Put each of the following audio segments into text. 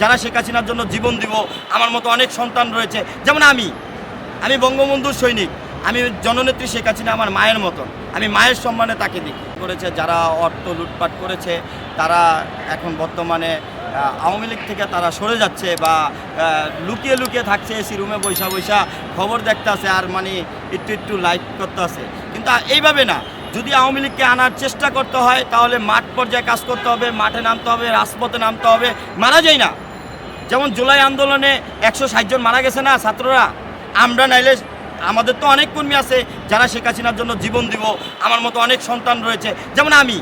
যারা শেখ হাসিনার জন্য জীবন দিব। আমার মতো অনেক সন্তান রয়েছে, যেমন আমি বঙ্গবন্ধুর সৈনিক। আমি জননেত্রী শেখ হাসিনা আমার মায়ের মতন, আমি মায়ের সম্মানে তাকে দিই করেছে। যারা অর্থ লুটপাট করেছে তারা এখন বর্তমানে আওয়ামী লীগ থেকে তারা সরে যাচ্ছে বা লুকিয়ে লুকিয়ে থাকছে, এসি রুমে বৈশা খবর দেখতে আছে আর মানে একটু লাইভ করতে আছে। কিন্তু এইভাবে না, যদি আওয়ামী লীগকে আনার চেষ্টা করতে হয় তাহলে মাঠ পর্যায়ে কাজ করতে হবে, মাঠে নামতে হবে, রাজপথে নামতে হবে। মারা যায় না, যেমন জুলাই আন্দোলনে 160 জন মারা গেছে না ছাত্ররা। আমরা নাইলে আমাদের তো অনেক কর্মী আছে যারা শেখ হাসিনার জন্য জীবন দিব। আমার মতো অনেক সন্তান রয়েছে, যেমন আমি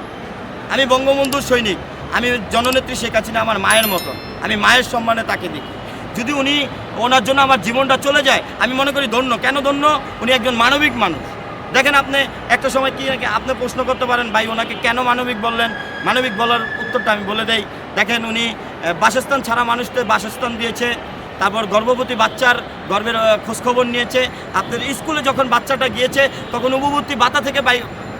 বঙ্গবন্ধুর সৈনিক। আমি জননেত্রী শেখ হাসিনা আমার মায়ের মতন, আমি মায়ের সম্মানে তাকে দিই। যদি ওনার জন্য আমার জীবনটা চলে যায়, আমি মনে করি ধন্য। কেন ধন্য? উনি একজন মানবিক মানুষ। দেখেন, আপনি একটা সময় কি আপনি প্রশ্ন করতে পারেন, ভাই ওনাকে কেন মানবিক বললেন? মানবিক বলার উত্তরটা আমি বলে দেই। দেখেন, উনি বাসস্থান ছাড়া মানুষদের বাসস্থান দিয়েছে, তারপর গর্ভবতী বাচ্চার গর্ভের খোঁজখবর নিয়েছে। আপনার স্কুলে যখন বাচ্চাটা গিয়েছে তখন উপবর্তী ভাতা থেকে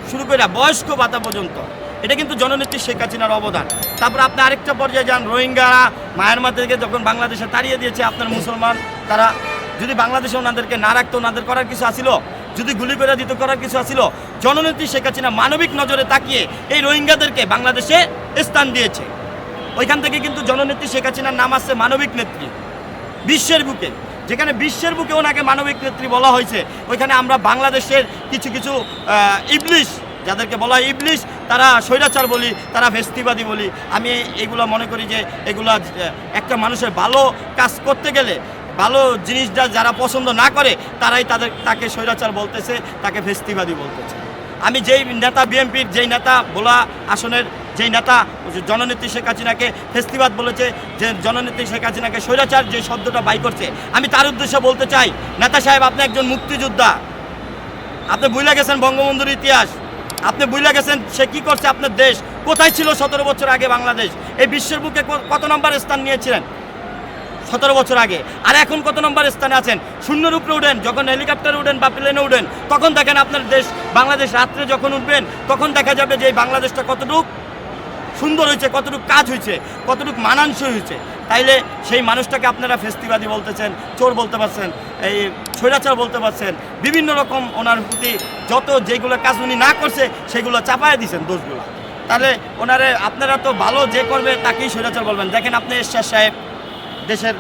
শুরু করে বয়স্ক ভাতা পর্যন্ত, এটা কিন্তু জননেত্রী শেখ হাসিনার অবদান। তারপর আপনি আরেকটা পর্যায়ে যান, রোহিঙ্গারা মায়ানমার থেকে যখন বাংলাদেশে তাড়িয়ে দিয়েছে আপনার মুসলমান, তারা যদি বাংলাদেশে ওনাদেরকে না রাখতো, ওনাদের করার কিছু আসিল? যদি গুলি করে দিত, করার কিছু আসিল? জননেত্রী শেখ হাসিনা মানবিক নজরে তাকিয়ে এই রোহিঙ্গাদেরকে বাংলাদেশে স্থান দিয়েছে। ওইখান থেকে কিন্তু জননেত্রী শেখ হাসিনার নাম আসছে মানবিক নেত্রী। বিশ্বের বুকে, যেখানে বিশ্বের বুকে ওনাকে মানবিক নেত্রী বলা হয়েছে, ওইখানে আমরা বাংলাদেশের কিছু ইবলিশ, যাদেরকে বলা হয় ইবলিশ, তারা স্বৈরাচার বলি, তারা ফেস্টিবাদী বলি। আমি এইগুলো মনে করি যে এগুলা একটা মানুষের ভালো কাজ করতে গেলে, ভালো জিনিসটা যারা পছন্দ না করে তারাই তাকে স্বৈরাচার বলতেছে, তাকে ফেস্টিবাদী বলতেছে। আমি যেই নেতা, বিএনপির যেই নেতা ভোলা আসনের যেই নেতা জননেত্রী শেখ হাসিনাকে ফেস্টিবাদ বলেছে, যে জননেত্রী শেখ হাসিনাকে স্বৈরাচার যে শব্দটা বাই করছে, আমি তার উদ্দেশ্যে বলতে চাই, নেতা সাহেব, আপনি একজন মুক্তিযোদ্ধা। আপনি ভুলে গেছেন বঙ্গবন্ধুর ইতিহাস, আপনি ভুলে গেছেন সে কী করছে। আপনার দেশ কোথায় ছিল 17 বছর আগে? বাংলাদেশ এই বিশ্বের বুকে কত নম্বর স্থান নিয়েছিলেন 17 বছর আগে? আর এখন কত নম্বর স্থানে আছেন? শূন্যের উপরে উঠেন, যখন হেলিকপ্টারে উঠেন বা প্লেনে উঠেন, তখন দেখেন আপনার দেশ বাংলাদেশ। রাত্রে যখন উঠবেন তখন দেখা যাবে যে এই বাংলাদেশটা কতটুকু সুন্দর হয়েছে, কতটুকু কাজ হয়েছে, কতটুকু মানানসই হয়েছে। তাইলে সেই মানুষটাকে আপনারা ফেস্টিবাদী বলতেছেন, চোর বলতে পারছেন, এই স্বৈরাচার বলতে পারছেন, বিভিন্ন রকম ওনার প্রতি যত যেগুলো কাজ উনি না করছে সেগুলো চাপায় দিয়েছেন দোষগুলো। তাহলে আপনারা তো ভালো যে করবে তাকেই স্বৈরাচার বলবেন। দেখেন, আপনি এরশাদ সাহেব দেশের